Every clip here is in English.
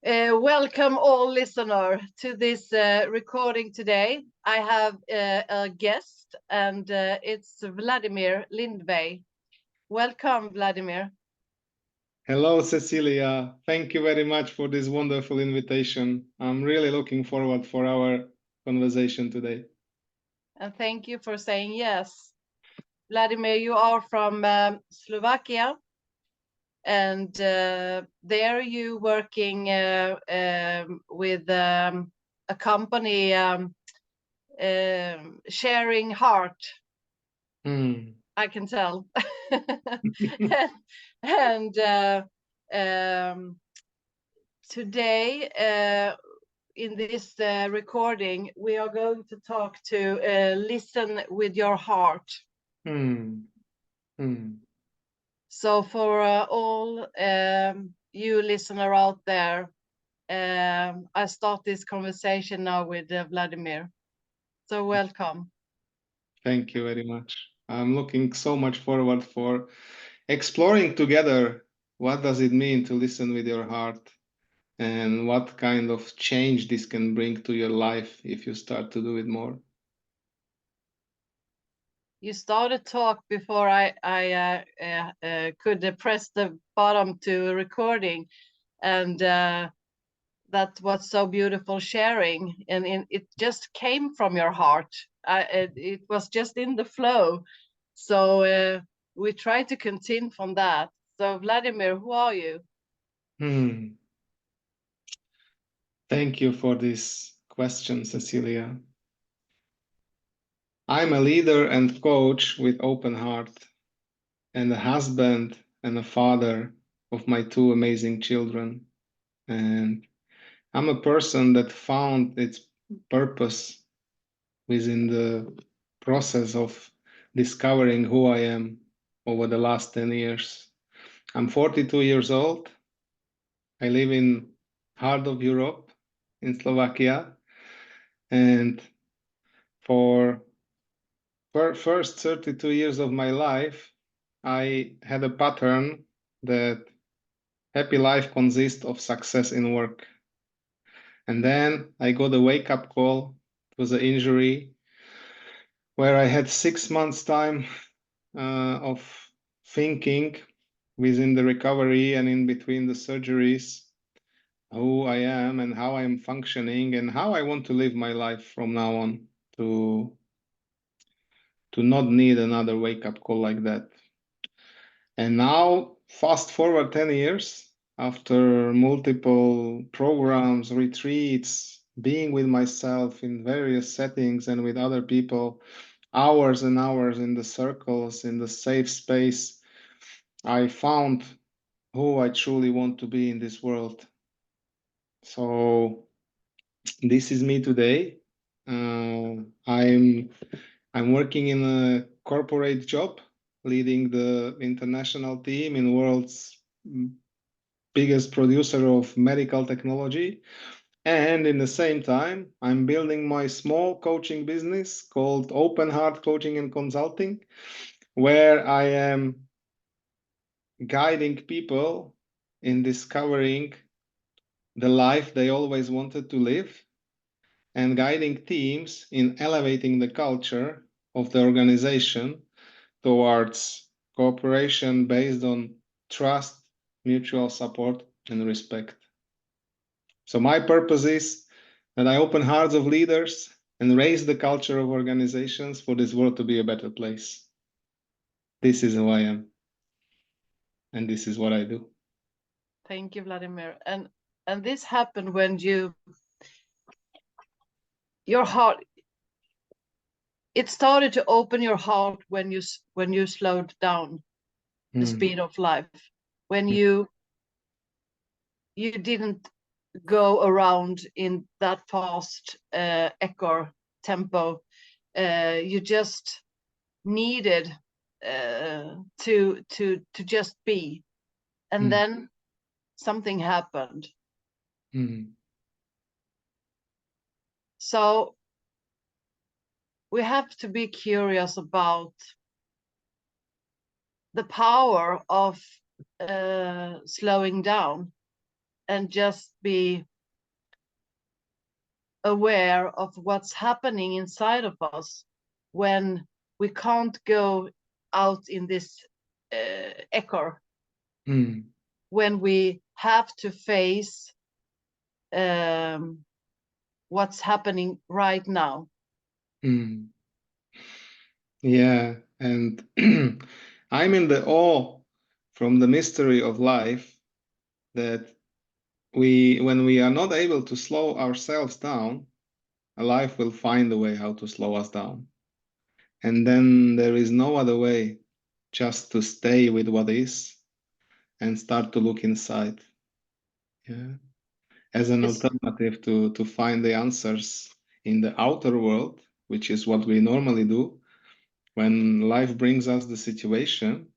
Welcome all listener to this recording today. I have a guest and it's Vladimir Lindvay. Welcome, Vladimir. Hello, Cecilia. Thank you very much for this wonderful invitation. I'm really looking forward for our conversation today. And thank you for saying yes. Vladimir, you are from Slovakia, and there you working with a company sharing heart. I can tell. and today in this recording we are going to talk to listen with your heart. So for all you listener out there, I start this conversation now with Vladimir. So welcome. Thank you very much. I'm looking so much forward for exploring together what does it mean to listen with your heart and what kind of change this can bring to your life if you start to do it more. You started talk before I could press the button to recording, and that was so beautiful sharing, and it just came from your heart. It was just in the flow, so we try to continue from that. So Vladimir, who are you? Thank you for this question, Cecilia. I'm a leader and coach with open heart, and a husband and a father of my two amazing children. And I'm a person that found its purpose within the process of discovering who I am over the last 10 years. I'm 42 years old. I live in heart of Europe, in Slovakia. And for first 32 years of my life, I had a pattern that happy life consists of success in work. And then I got a wake-up call. It was an injury where I had 6 months time of thinking within the recovery and in between the surgeries who I am and how I'm functioning and how I want to live my life from now on to not need another wake-up call like that. And now, fast forward 10 years, after multiple programs, retreats, being with myself in various settings and with other people, hours and hours in the circles, in the safe space, I found who I truly want to be in this world. So this is me today. I'm working in a corporate job, leading the international team in world's biggest producer of medical technology. And in the same time, I'm building my small coaching business called Open Heart Coaching and Consulting, where I am guiding people in discovering the life they always wanted to live and guiding teams in elevating the culture of the organization towards cooperation based on trust, mutual support, and respect. So my purpose is that I open hearts of leaders and raise the culture of organizations for this world to be a better place. This is who I am. And this is what I do. Thank you, Vladimir. And this happened when your heart, it started to open your heart when you slowed down the speed of life, when you didn't go around in that fast echo tempo. You just needed to just be, and then something happened. So we have to be curious about the power of slowing down. and just be aware of what's happening inside of us when we can't go out in this echo, when we have to face what's happening right now. Yeah, and I'm in the awe from the mystery of life that when we are not able to slow ourselves down, life will find a way how to slow us down. And then there is no other way just to stay with what is and start to look inside. Yeah. As an alternative to find the answers in the outer world, which is what we normally do when life brings us the situation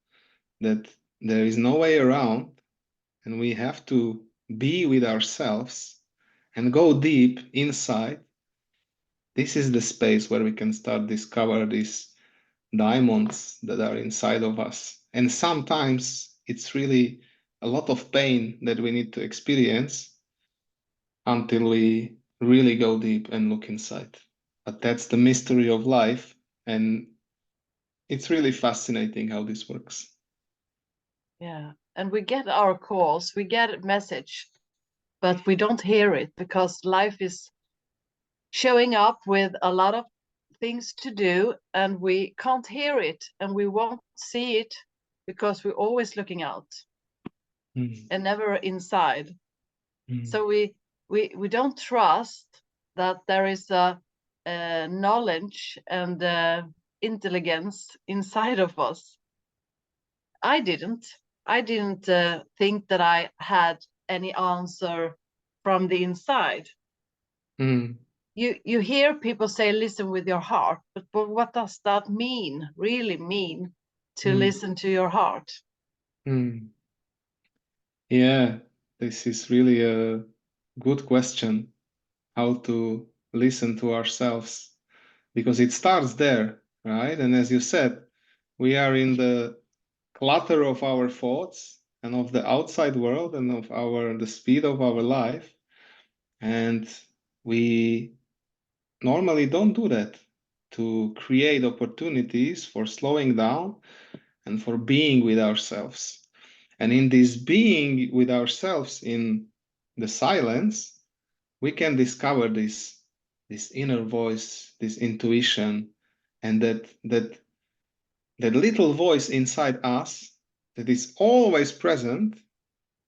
that there is no way around and we have to be with ourselves and go deep inside. This is the space where we can start discover these diamonds that are inside of us. And sometimes it's really a lot of pain that we need to experience until we really go deep and look inside. But that's the mystery of life, and it's really fascinating how this works. Yeah, and we get our calls, we get a message, but we don't hear it because life is showing up with a lot of things to do, and we can't hear it, and we won't see it because we're always looking out and never inside. So we don't trust that there is a knowledge and intelligence inside of us. I didn't think that I had any answer from the inside. You hear people say listen with your heart, but what does that really mean to listen to your heart? Yeah, this is really a good question, how to listen to ourselves, because it starts there, right? And as you said, we are in the clutter of our thoughts and of the outside world and of the speed of our life. And we normally don't do that to create opportunities for slowing down and for being with ourselves. And in this being with ourselves in the silence, we can discover this inner voice, this intuition, and that little voice inside us that is always present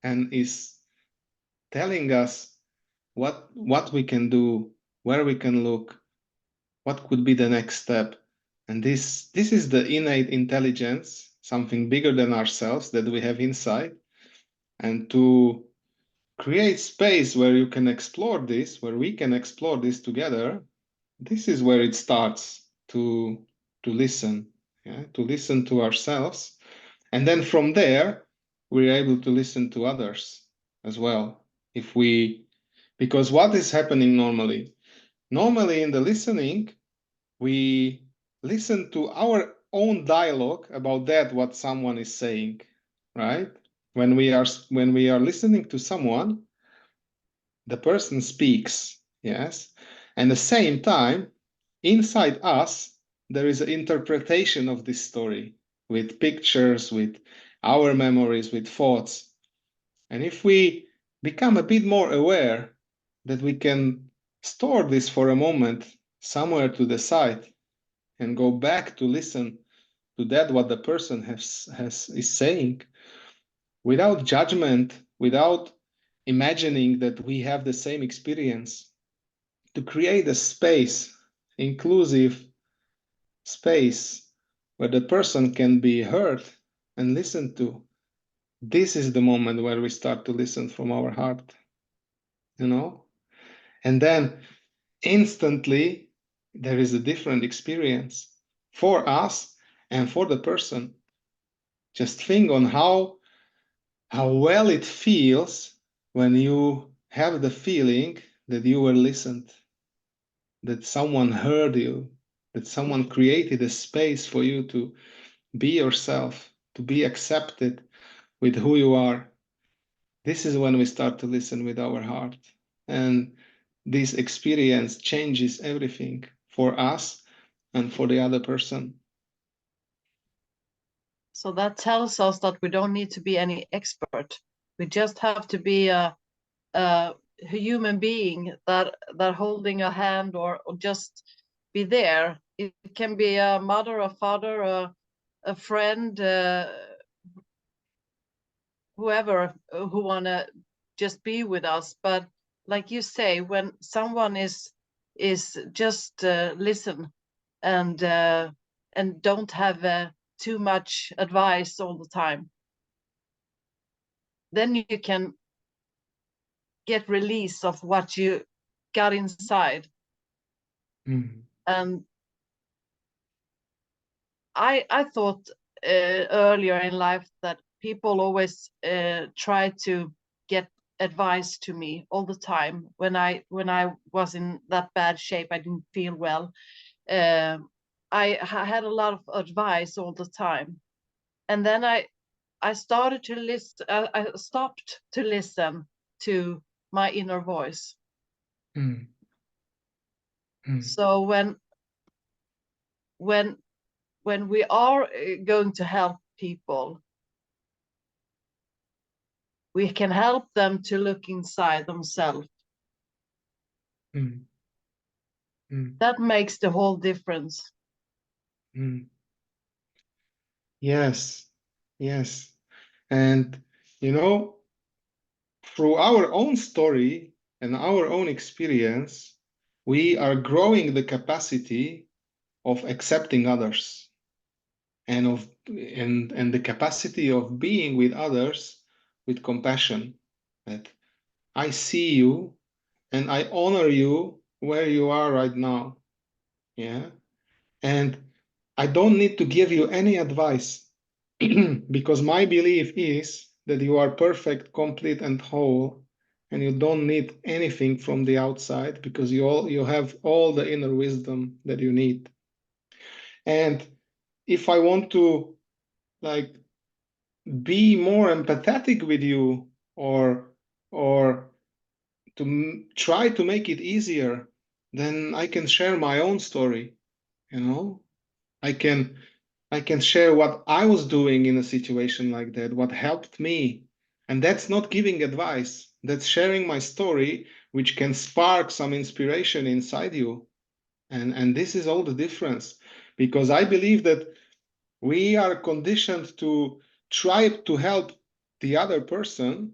and is telling us what we can do, where we can look, what could be the next step. And this is the innate intelligence, something bigger than ourselves that we have inside. And to create space where you can explore this, where we can explore this together, this is where it starts to listen, to listen to ourselves. And then from there, we're able to listen to others as well. Because what is happening normally? Normally in the listening, we listen to our own dialogue about what someone is saying, right? When we are listening to someone, the person speaks, yes, and at the same time, inside us, there is an interpretation of this story with pictures, with our memories, with thoughts. And if we become a bit more aware that we can store this for a moment somewhere to the side and go back to listen to what the person is saying without judgment, without imagining that we have the same experience, to create a space, inclusive space where the person can be heard and listened to. This is the moment where we start to listen from our heart, and then instantly there is a different experience for us and for the person. Just think on how well it feels when you have the feeling that you were listened, that someone heard you, that someone created a space for you to be yourself, to be accepted with who you are. this is when we start to listen with our heart. And this experience changes everything for us and for the other person. So that tells us that we don't need to be any expert. We just have to be a human being that holding a hand, or just be there. It can be a mother, a father, a friend, whoever who wanna just be with us. But like you say, when someone is just listen and don't have too much advice all the time, then you can get release of what you got inside. And I thought earlier in life that people always try to get advice to me all the time. When I was in that bad shape, I didn't feel well. I had a lot of advice all the time, and then I started to listen. I stopped to listen to my inner voice. So when we are going to help people, we can help them to look inside themselves. That makes the whole difference. Yes, yes. And you know, through our own story and our own experience, we are growing the capacity of accepting others and and the capacity of being with others with compassion. That I see you and I honor you where you are right now. Yeah. And I don't need to give you any advice because my belief is that you are perfect, complete, and whole, and you don't need anything from the outside because you have all the inner wisdom that you need. And if I want to like be more empathetic with you, or to try to make it easier, then I can share my own story. You know, I can share what I was doing in a situation like that, what helped me. And that's not giving advice, that's sharing my story, which can spark some inspiration inside you. And this is all the difference, because I believe that we are conditioned to try to help the other person,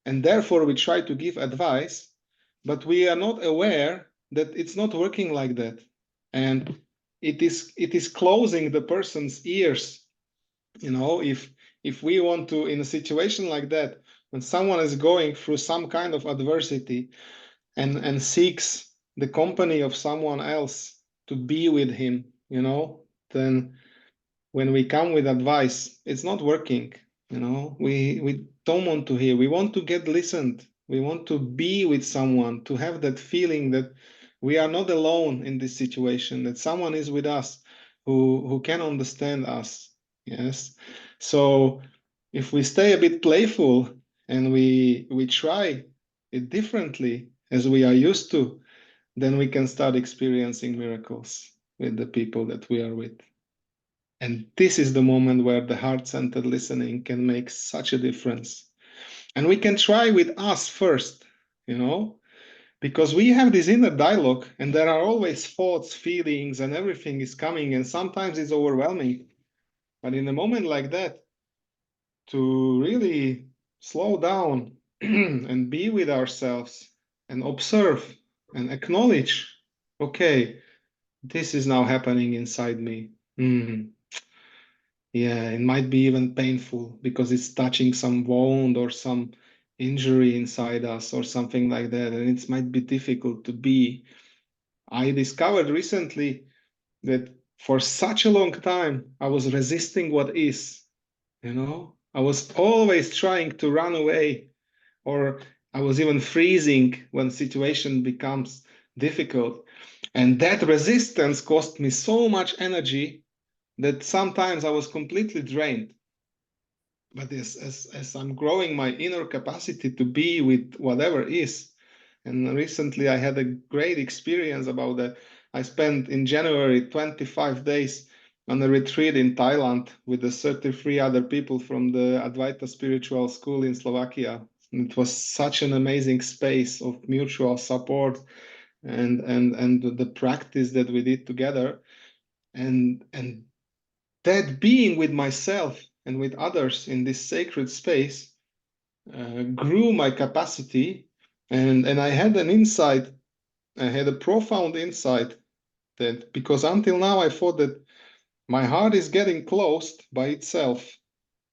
and therefore we try to give advice, but we are not aware that it's not working like that. And it is closing the person's ears. You know, if we want to, in a situation like that, when someone is going through some kind of adversity and seeks the company of someone else to be with him, you know, then when we come with advice, it's not working. You know, we don't want to hear. We want to get listened. We want to be with someone, to have that feeling that we are not alone in this situation, that someone is with us who can understand us. Yes. So if we stay a bit playful and we try it differently as we are used to, then we can start experiencing miracles with the people that we are with. And this is the moment where the heart-centered listening can make such a difference. And we can try with us first, you know, because we have this inner dialogue and there are always thoughts, feelings, and everything is coming. And sometimes it's overwhelming. But in a moment like that, to really slow down and be with ourselves and observe and acknowledge, okay, this is now happening inside me. Yeah, it might be even painful because it's touching some wound or some injury inside us or something like that. And it might be difficult to be. I discovered recently that for such a long time, I was resisting what is, you know, I was always trying to run away, or I was even freezing when situation becomes difficult. And that resistance cost me so much energy that sometimes I was completely drained. But as I'm growing my inner capacity to be with whatever is, and recently I had a great experience about that. I spent in January 25 days on a retreat in Thailand with the 33 other people from the Advaita Spiritual School in Slovakia. And it was such an amazing space of mutual support and the practice that we did together. And that being with myself and with others in this sacred space grew my capacity, and I had an insight. I had a profound insight that because until now I thought that my heart is getting closed by itself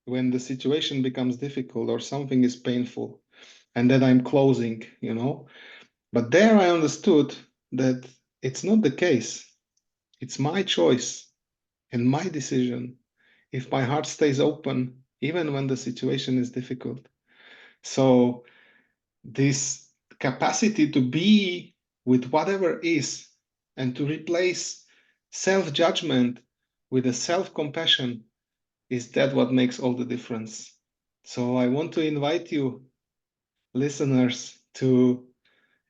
when the situation becomes difficult or something is painful, and that I'm closing, you know. But there I understood that it's not the case. It's my choice and my decision if my heart stays open even when the situation is difficult. So this capacity to be with whatever is and to replace self-judgment with a self-compassion is that what makes all the difference. So I want to invite you, listeners, to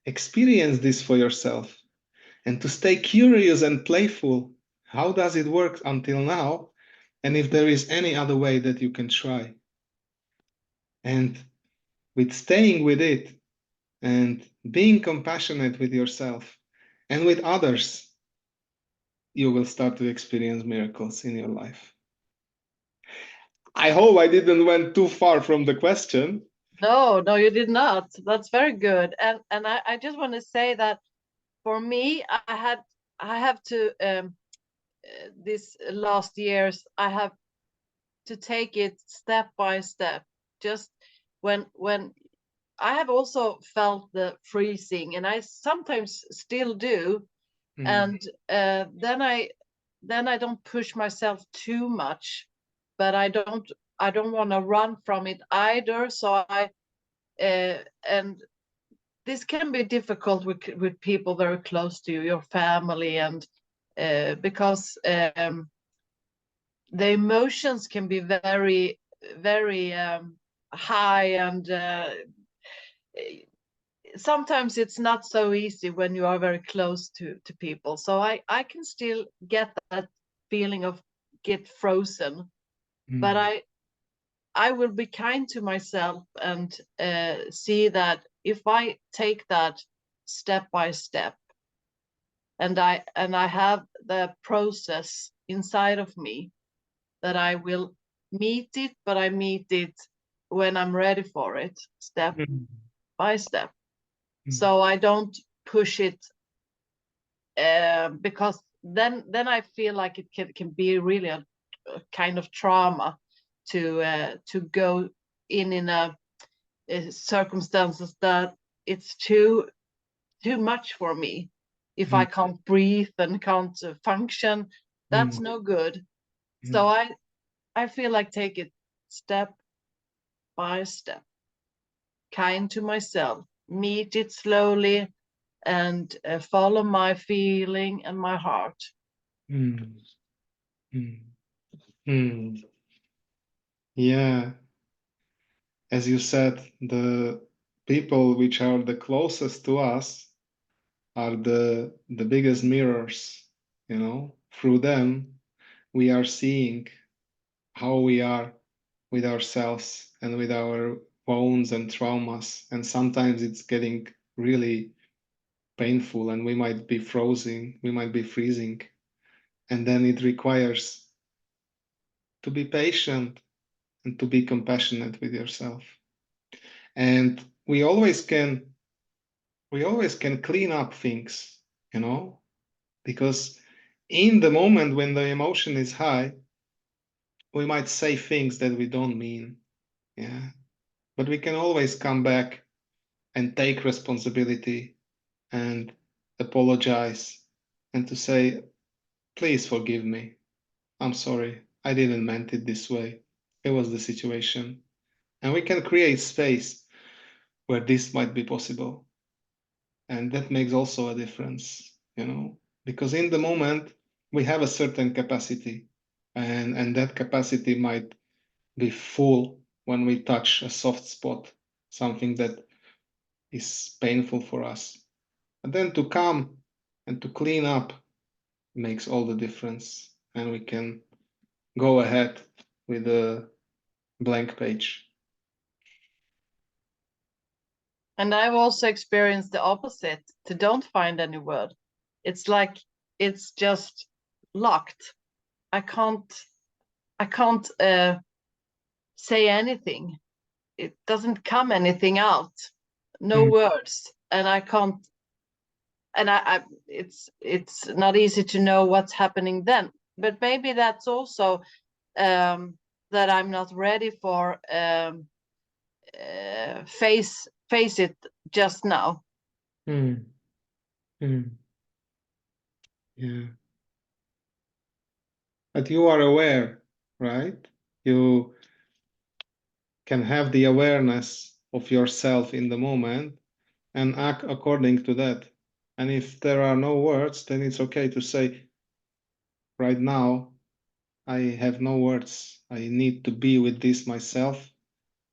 experience this for yourself and to stay curious and playful. How does it work until now? And if there is any other way that you can try. And with staying with it, and being compassionate with yourself and with others, you will start to experience miracles in your life. I hope I didn't went too far from the question. No, no, you did not. That's very good. And I just want to say that for me, I have to this last years I have to take it step by step. Just when I have also felt the freezing, and I sometimes still do, and then I don't push myself too much, but I don't want to run from it either. So and this can be difficult with people very close to you, your family, and because the emotions can be very, very high, and sometimes it's not so easy when you are very close to people. So I can still get that feeling of get frozen, but I will be kind to myself and see that if I take that step by step, and I have the process inside of me, that I will meet it, but I meet it when I'm ready for it, step by step. So I don't push it because then I feel like it can be really a kind of trauma to go in a circumstances that it's too much for me. If I can't breathe and can't function, that's no good. So I feel like take it step by step, kind to myself, meet it slowly, and follow my feeling and my heart. Mm, mm, mm. Yeah, as you said, the people which are the closest to us are the biggest mirrors, you know. Through them, we are seeing how we are with ourselves and with our wounds and traumas. And sometimes it's getting really painful and we might be frozen, we might be freezing. And then it requires to be patient and to be compassionate with yourself. And we always can clean up things, you know, because in the moment when the emotion is high, we might say things that we don't mean. Yeah. But we can always come back and take responsibility and apologize and to say, please forgive me. I'm sorry. I didn't meant it this way. It was the situation. And we can create space where this might be possible. And that makes also a difference, you know, because in the moment we have a certain capacity and that capacity might be full when we touch a soft spot, something that is painful for us. And then to come and to clean up makes all the difference, and we can go ahead with a blank page. And I've also experienced the opposite, to don't find any word. It's like it's just locked. I can't say anything. It doesn't come anything out. No words. And I can't, and it's not easy to know what's happening then. But maybe that's also that I'm not ready for face it just now. Mm. Mm. Yeah. But you are aware, right? You can have the awareness of yourself in the moment and act according to that. And if there are no words, then it's okay to say, right now, I have no words. I need to be with this myself.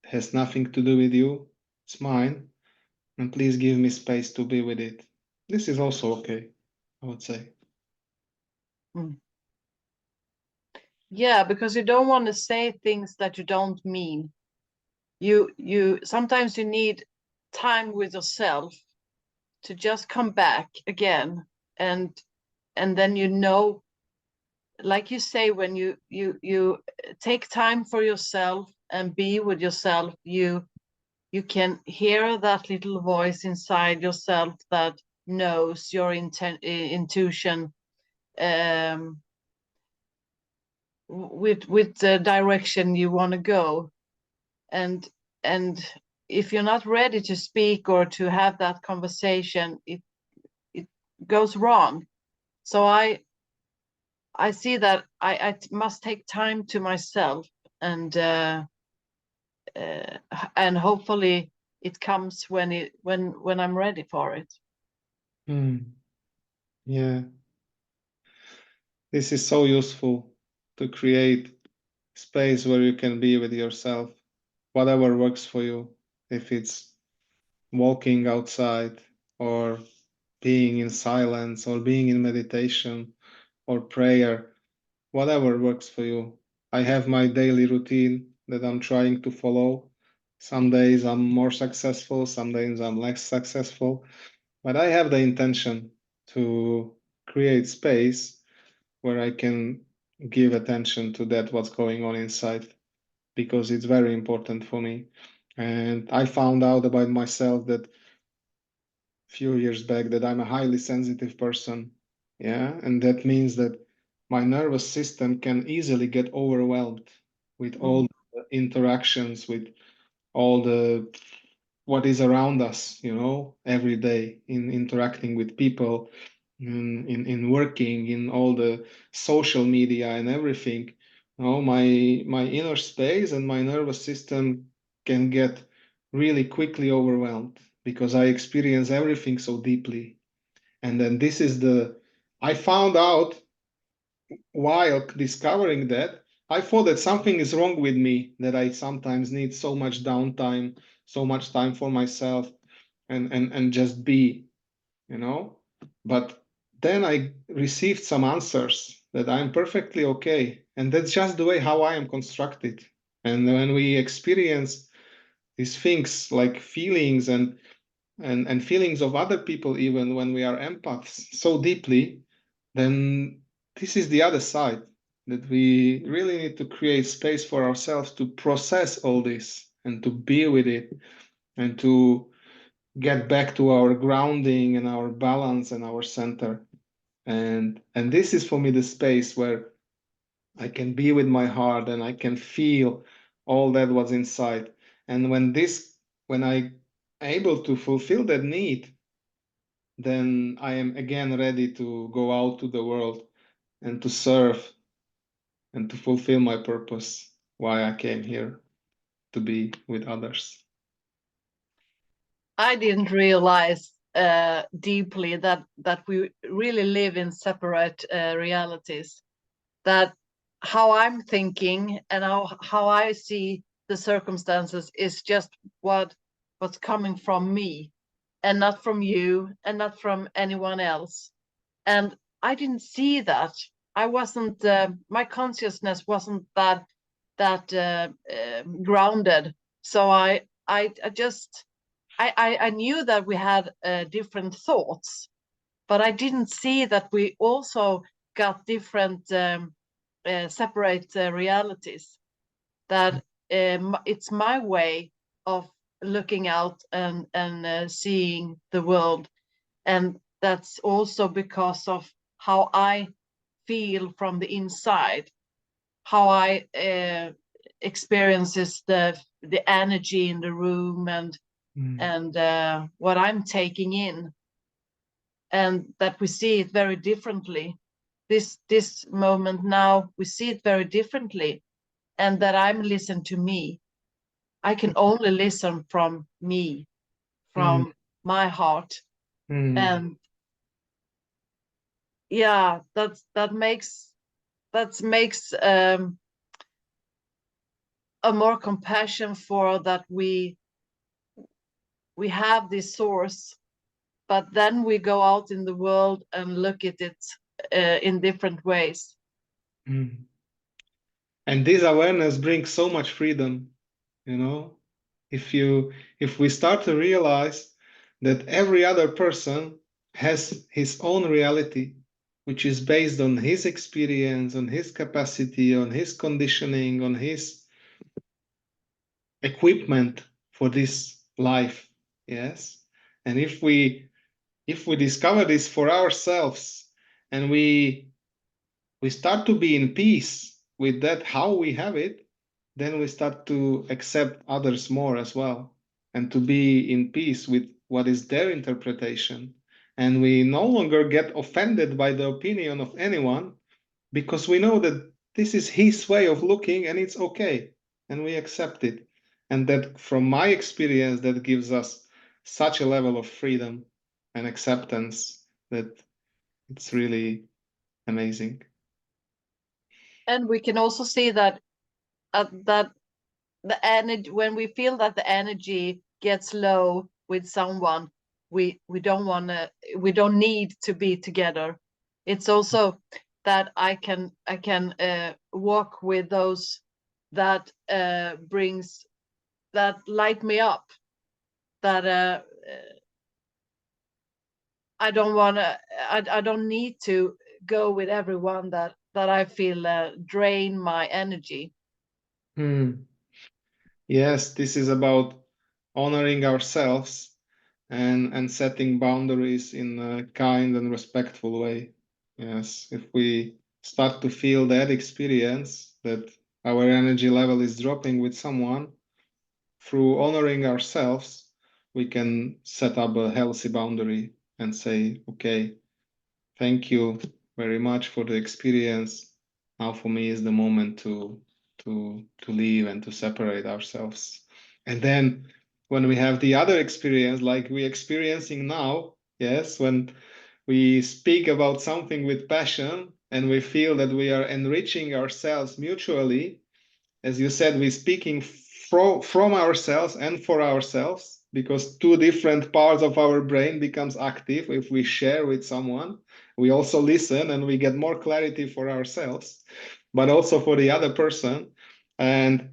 It has nothing to do with you. It's mine. And please give me space to be with it. This is also okay, I would say. Mm. Yeah, because you don't want to say things that you don't mean. You sometimes you need time with yourself to just come back again, and then like you say, when you take time for yourself and be with yourself, you can hear that little voice inside yourself that knows your intuition, with the direction you want to go, and if you're not ready to speak or to have that conversation, it goes wrong. So I see that I must take time to myself, and hopefully it comes when I'm ready for it. Yeah, this is so useful to create space where you can be with yourself, whatever works for you. If it's walking outside, or being in silence, or being in meditation, or prayer, whatever works for you. I have my daily routine that I'm trying to follow. Some days I'm more successful, some days I'm less successful, but I have the intention to create space where I can give attention to that, what's going on inside, because it's very important for me. And I found out about myself that few years back that I'm a highly sensitive person. Yeah. And that means that my nervous system can easily get overwhelmed with all the interactions, with all the what is around us, every day, in interacting with people, in working, in all the social media and everything. My inner space and my nervous system can get really quickly overwhelmed because I experience everything so deeply. And then I found out while discovering that, I thought that something is wrong with me, that I sometimes need so much downtime, so much time for myself, and just be, you know. But then I received some answers that I'm perfectly okay. And that's just the way how I am constructed. And when we experience these things like feelings and feelings of other people, even when we are empaths so deeply, then this is the other side, that we really need to create space for ourselves to process all this and to be with it and to get back to our grounding and our balance and our center. And this is for me the space where I can be with my heart and I can feel all that was inside. And when I able to fulfill that need, then I am again ready to go out to the world and to serve and to fulfill my purpose, why I came here, to be with others. I didn't realize deeply that we really live in separate realities. That how I'm thinking and how I see the circumstances is just what's coming from me, and not from you, and not from anyone else. And I didn't see that. I wasn't. My consciousness wasn't that grounded. So I just I knew that we had different thoughts, but I didn't see that we also got different separate realities. That it's my way of looking out and seeing the world, and that's also because of how I feel from the inside, how I experiences the energy in the room, and what I'm taking in, and that we see it very differently. This moment now, we see it very differently, and that I'm listening to me. I can only listen from me, from my heart. And yeah, that makes a more compassion for that we have this source, but then we go out in the world and look at it in different ways. And this awareness brings so much freedom, you know. If we start to realize that every other person has his own reality, which is based on his experience, on his capacity, on his conditioning, on his equipment for this life, yes. And if we discover this for ourselves, and we start to be in peace with that, how we have it, then we start to accept others more as well, and to be in peace with what is their interpretation. And we no longer get offended by the opinion of anyone, because we know that this is his way of looking and it's okay, and we accept it. And that, from my experience, that gives us such a level of freedom and acceptance that it's really amazing. And we can also see that that the energy, when we feel that the energy gets low with someone, we don't need to be together. It's also that I can walk with those that brings, that light me up, that I don't need to go with everyone that I feel drain my energy. Yes, this is about honoring ourselves and setting boundaries in a kind and respectful way. Yes, if we start to feel that experience, that our energy level is dropping with someone, through honoring ourselves, we can set up a healthy boundary and say, okay, thank you very much for the experience. Now for me is the moment to leave and to separate ourselves. And then when we have the other experience, like we're experiencing now, yes, when we speak about something with passion and we feel that we are enriching ourselves mutually, as you said, we're speaking from ourselves and for ourselves, because two different parts of our brain becomes active if we share with someone. We also listen and we get more clarity for ourselves, but also for the other person. And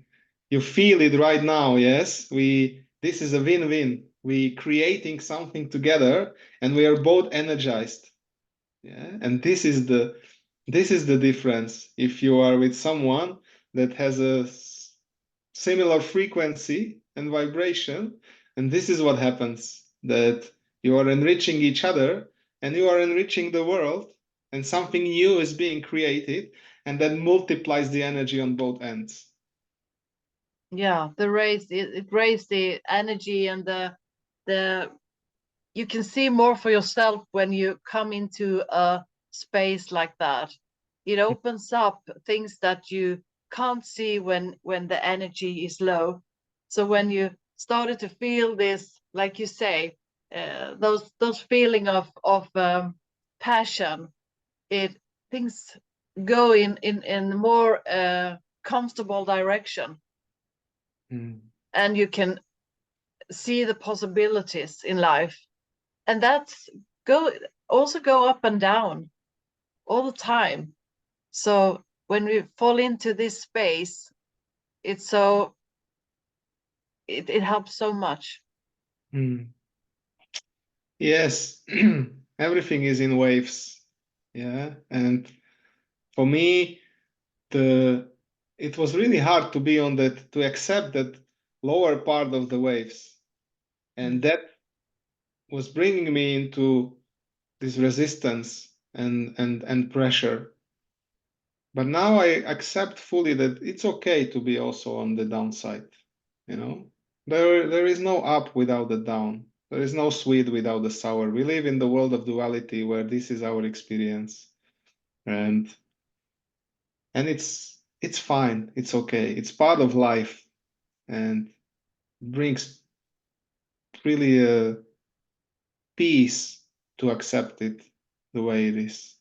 you feel it right now. Yes, this is a win-win. We creating something together and we are both energized. Yeah, and this is the difference. If you are with someone that has a similar frequency and vibration, and this is what happens, that you are enriching each other and you are enriching the world, and something new is being created, and that multiplies the energy on both ends. Yeah, it raised the energy, and the you can see more for yourself when you come into a space like that. It opens up things that you can't see when the energy is low. So when you started to feel this, like you say, those feeling of passion, it things go in more comfortable direction, and you can see the possibilities in life, and that's also go up and down all the time. So when we fall into this space, it helps so much. Yes, everything is in waves. Yeah, and for me, it was really hard to be on that, to accept that lower part of the waves, and that was bringing me into this resistance and pressure. But now I accept fully that it's okay to be also on the downside. You know, there is no up without the down. There is no sweet without the sour. We live in the world of duality where this is our experience, and it's fine. It's okay. It's part of life, and brings really a peace to accept it the way it is.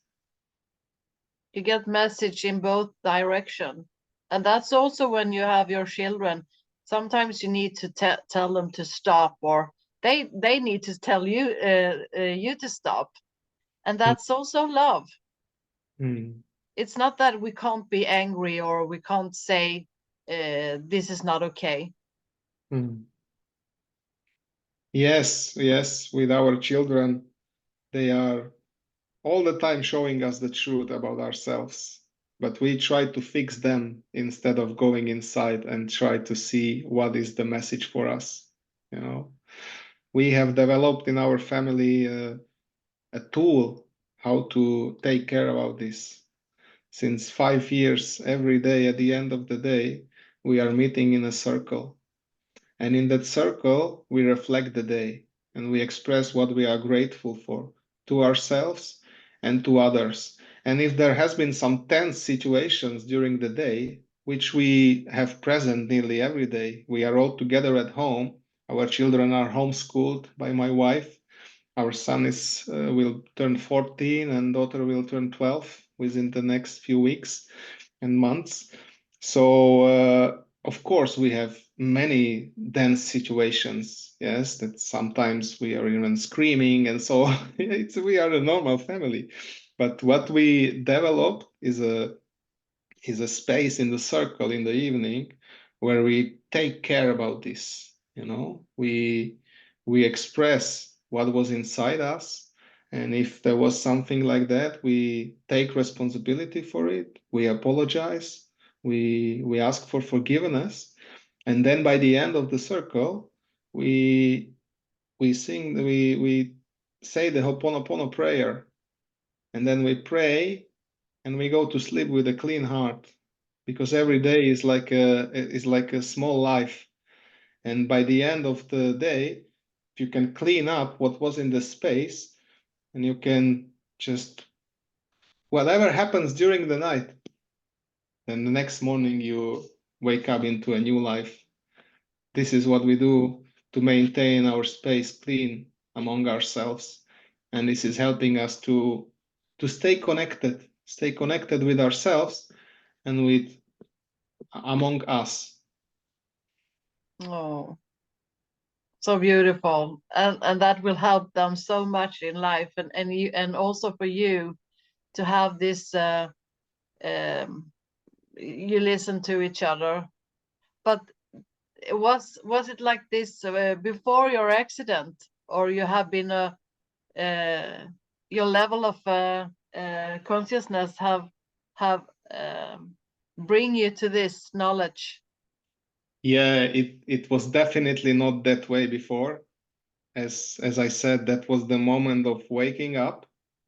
You get message in both direction, and that's also when you have your children. Sometimes you need to tell them to stop, or they need to tell you you to stop, and that's also love. Mm. It's not that we can't be angry or we can't say this is not okay. Mm. Yes, yes, with our children, they are all the time showing us the truth about ourselves. But we try to fix them instead of going inside and try to see what is the message for us. You know, we have developed in our family a tool how to take care about this. Since 5 years, every day at the end of the day, we are meeting in a circle. And in that circle, we reflect the day and we express what we are grateful for to ourselves and to others. And if there has been some tense situations during the day, which we have present nearly every day, we are all together at home. Our children are homeschooled by my wife. Our son is will turn 14 and daughter will turn 12 within the next few weeks and months. So of course we have many dense situations. Yes, that sometimes we are even screaming, and so we are a normal family. But what we develop is a space in the circle in the evening where we take care about this. You know, we express what was inside us, and if there was something like that, we take responsibility for it. We apologize. We ask for forgiveness, and then by the end of the circle, we we say the Ho'oponopono prayer, and then we pray and we go to sleep with a clean heart, because every day is like a small life, and by the end of the day, if you can clean up what was in the space, and you can just, whatever happens during the night, then the next morning you wake up into a new life. This is what we do to maintain our space clean among ourselves, and this is helping us to stay connected with ourselves and with among us. Oh, so beautiful, and that will help them so much in life, and you, and also for you to have this um, you listen to each other. But was it like this before your accident, or you have been uh, your level of consciousness have bring you to this knowledge? Yeah, it was definitely not that way before. As I said, that was the moment of waking up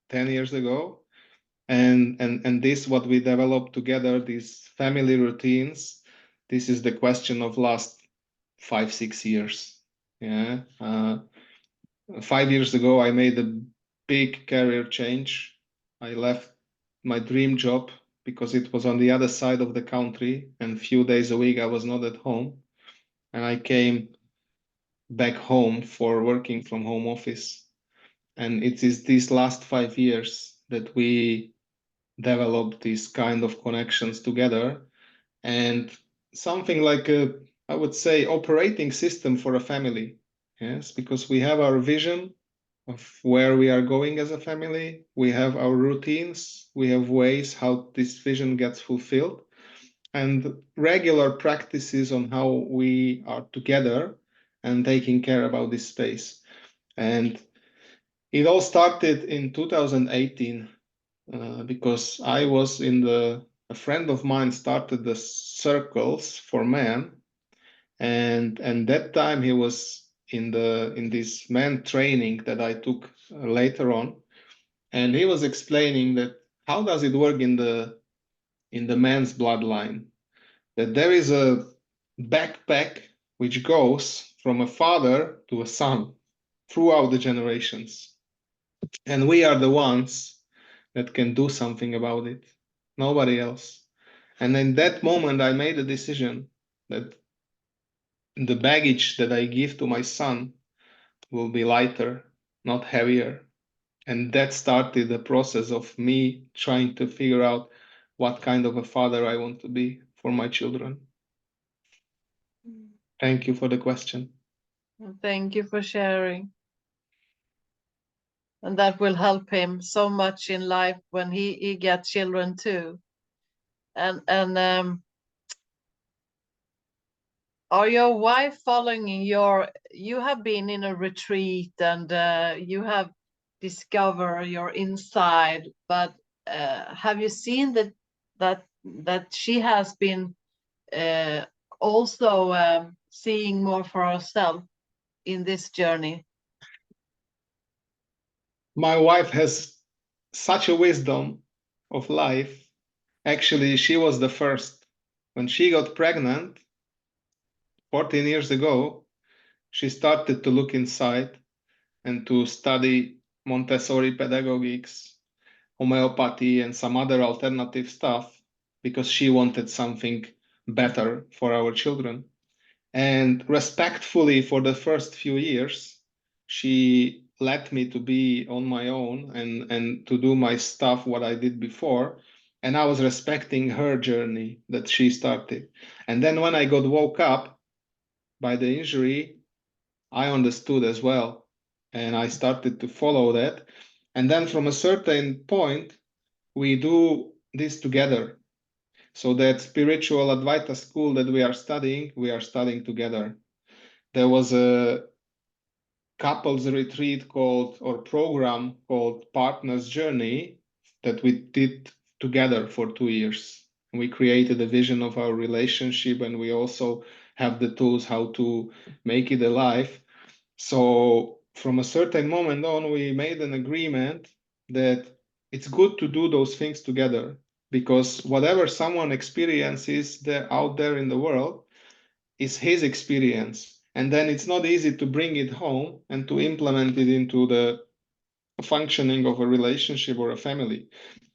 10 years ago. And this what we developed together, these family routines, this is the question of last 5 6 years. Yeah. 5 years ago I made a big career change. I left my dream job because it was on the other side of the country, and few days a week I was not at home, and I came back home for working from home office. And it is these last 5 years that we develop these kind of connections together, and something like a, I would say, operating system for a family. Yes, because we have our vision of where we are going as a family, we have our routines, we have ways how this vision gets fulfilled, and regular practices on how we are together and taking care about this space. And it all started in 2018 because I was a friend of mine started the circles for men, and that time he was in this men training that I took later on, and he was explaining that how does it work in the man's bloodline, that there is a backpack which goes from a father to a son throughout the generations, and we are the ones that can do something about it, nobody else. And in that moment I made a decision that the baggage that I give to my son will be lighter, not heavier. And that started the process of me trying to figure out what kind of a father I want to be for my children. Thank you for the question. Thank you for sharing. And that will help him so much in life when he gets children too. And are your wife following you have been in a retreat and you have discovered your inside, but have you seen that she has been also seeing more for herself in this journey? My wife has such a wisdom of life. Actually, she was the first. When she got pregnant 14 years ago, she started to look inside and to study Montessori pedagogics, homeopathy, and some other alternative stuff because she wanted something better for our children. And respectfully, for the first few years, she let me to be on my own and to do my stuff, what I did before. And I was respecting her journey that she started. And then when I got woke up by the injury, I understood as well. And I started to follow that. And then from a certain point, we do this together. So that spiritual Advaita school that we are studying together. There was a couples retreat called, or program called Partners Journey that we did together for 2 years. We created a vision of our relationship, and we also have the tools how to make it alive. So from a certain moment on, we made an agreement that it's good to do those things together, because whatever someone experiences there out there in the world is his experience. And then it's not easy to bring it home and to implement it into the functioning of a relationship or a family.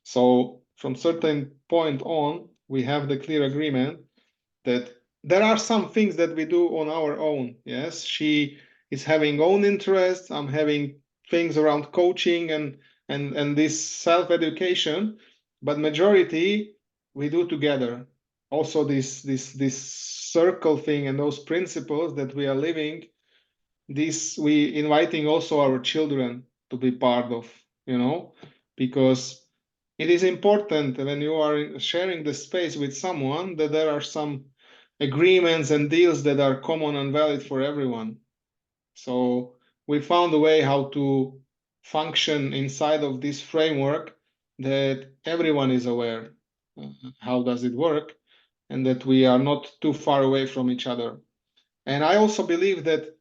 So from certain point on, we have the clear agreement that there are some things that we do on our own. Yes, she is having own interests. I'm having things around coaching and this self-education, but majority we do together. Also, this circle thing and those principles that we are living. This we inviting also our children to be part of. Because it is important when you are sharing the space with someone that there are some agreements and deals that are common and valid for everyone. So we found a way how to function inside of this framework that everyone is aware how does it work, and that we are not too far away from each other. And I also believe that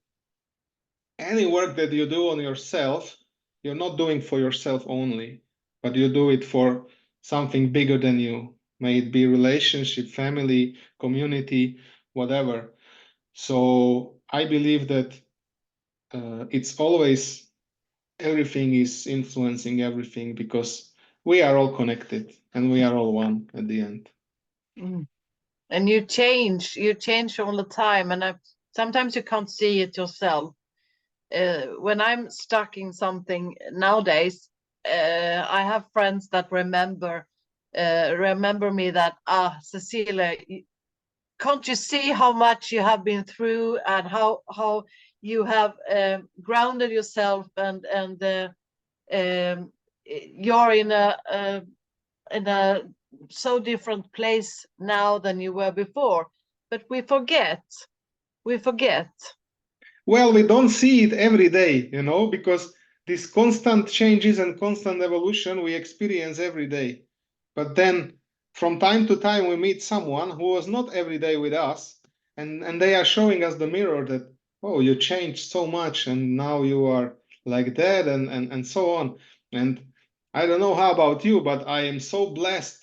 any work that you do on yourself, you're not doing for yourself only, but you do it for something bigger than you. May it be relationship, family, community, whatever. So I believe that it's always everything is influencing everything, because we are all connected and we are all one at the end. Mm. And you change all the time, and sometimes you can't see it yourself. When I'm stuck in something nowadays, I have friends that remember remember me that, Cecilia, can't you see how much you have been through, and how you have grounded yourself, and you're in a so different place now than you were before. But we forget. Well, we don't see it every day, because these constant changes and constant evolution we experience every day. But then from time to time we meet someone who was not every day with us, and they are showing us the mirror that, oh, you changed so much and now you are like that, and so on. And I don't know how about you, but I am so blessed.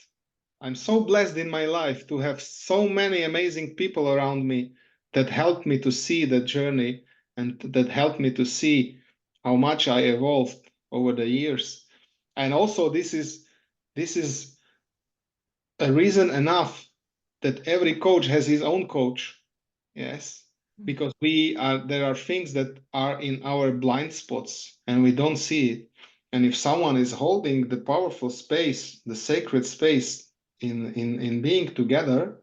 I'm so blessed in my life to have so many amazing people around me that helped me to see the journey, and that helped me to see how much I evolved over the years. And also this is a reason enough that every coach has his own coach. Yes, because there are things that are in our blind spots and we don't see it. And if someone is holding the powerful space, the sacred space in being together,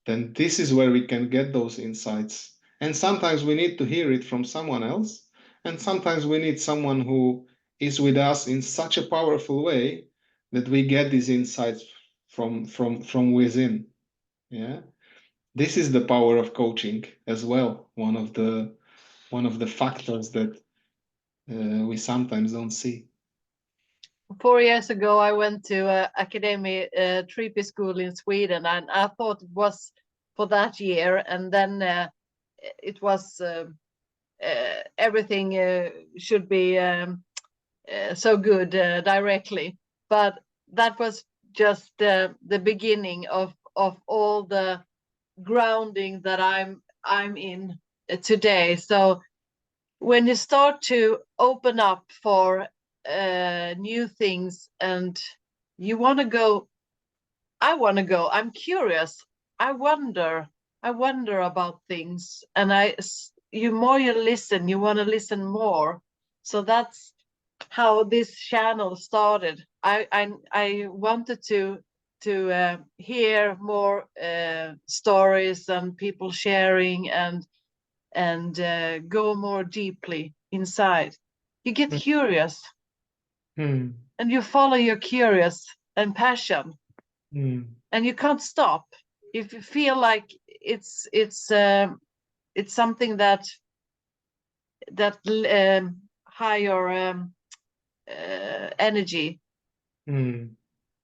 then this is where we can get those insights. And sometimes we need to hear it from someone else, and sometimes we need someone who is with us in such a powerful way that we get these insights from within. Yeah, this is the power of coaching as well. One of the factors that we sometimes don't see. 4 years ago, I went to academy Trippy school in Sweden, and I thought it was for that year, and then it was everything should be so good directly. But that was just the beginning of all the grounding that I'm in today. So when you start to open up for new things, and you want to go, I'm curious, I wonder about things, and you more you listen, you want to listen more. So that's how this channel started. I wanted to hear more stories and people sharing, and go more deeply inside. You get curious, Hmm. and you follow your curious and passion, and you can't stop. If you feel like it's something that higher energy,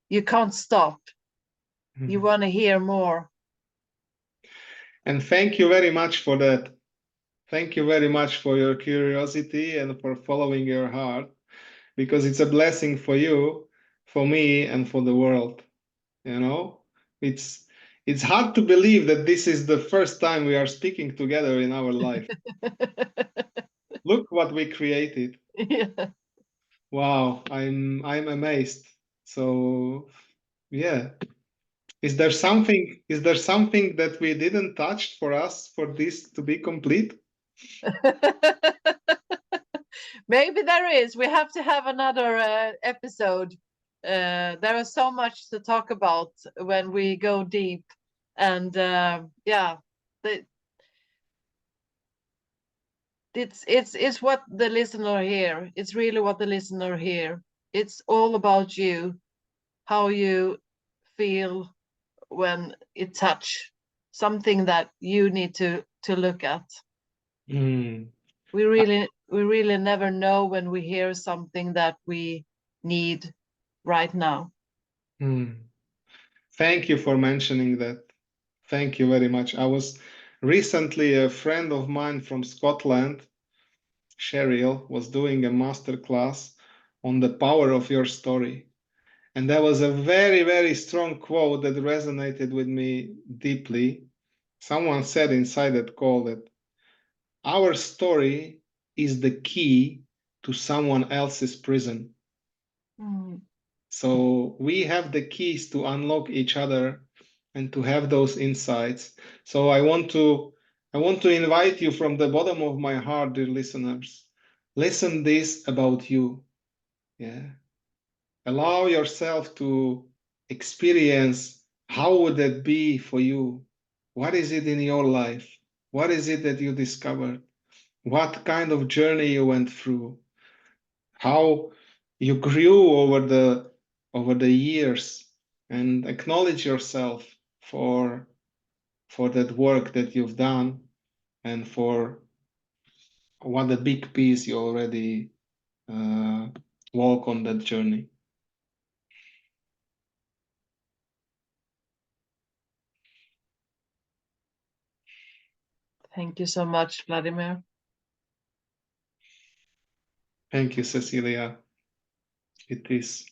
you can't stop. You want to hear more. And thank you very much for that. Thank you very much for your curiosity and for following your heart, because it's a blessing for you, for me, and for the world. It's hard to believe that this is the first time we are speaking together in our life. Look what we created. Yeah. Wow, I'm amazed. So yeah. Is there something that we didn't touch for us for this to be complete? Maybe there is. We have to have another episode. There is so much to talk about when we go deep, and yeah, it's what the listener hear. It's really what the listener hear. It's all about you, how you feel when it touch something that you need to look at. We really never know when we hear something that we need right now. Thank you for mentioning that. Thank you very much. I was recently, a friend of mine from Scotland, Cheryl, was doing a master class on the power of your story. And there was a very, very strong quote that resonated with me deeply. Someone said inside that call that our story is the key to someone else's prison. So we have the keys to unlock each other and to have those insights. So I want to invite you from the bottom of my heart, dear listeners. Listen this about you. Yeah. Allow yourself to experience, how would that be for you? What is it in your life? What is it that you discovered? What kind of journey you went through? How you grew over the years, and acknowledge yourself for that work that you've done, and for what a big piece you already walk on that journey. Thank you so much, Vladimir. Thank you, Cecilia. It is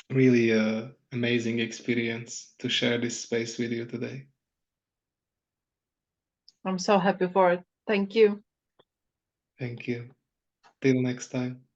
really an amazing experience to share this space with you today. I'm so happy for it. Thank you. Thank you. Till next time.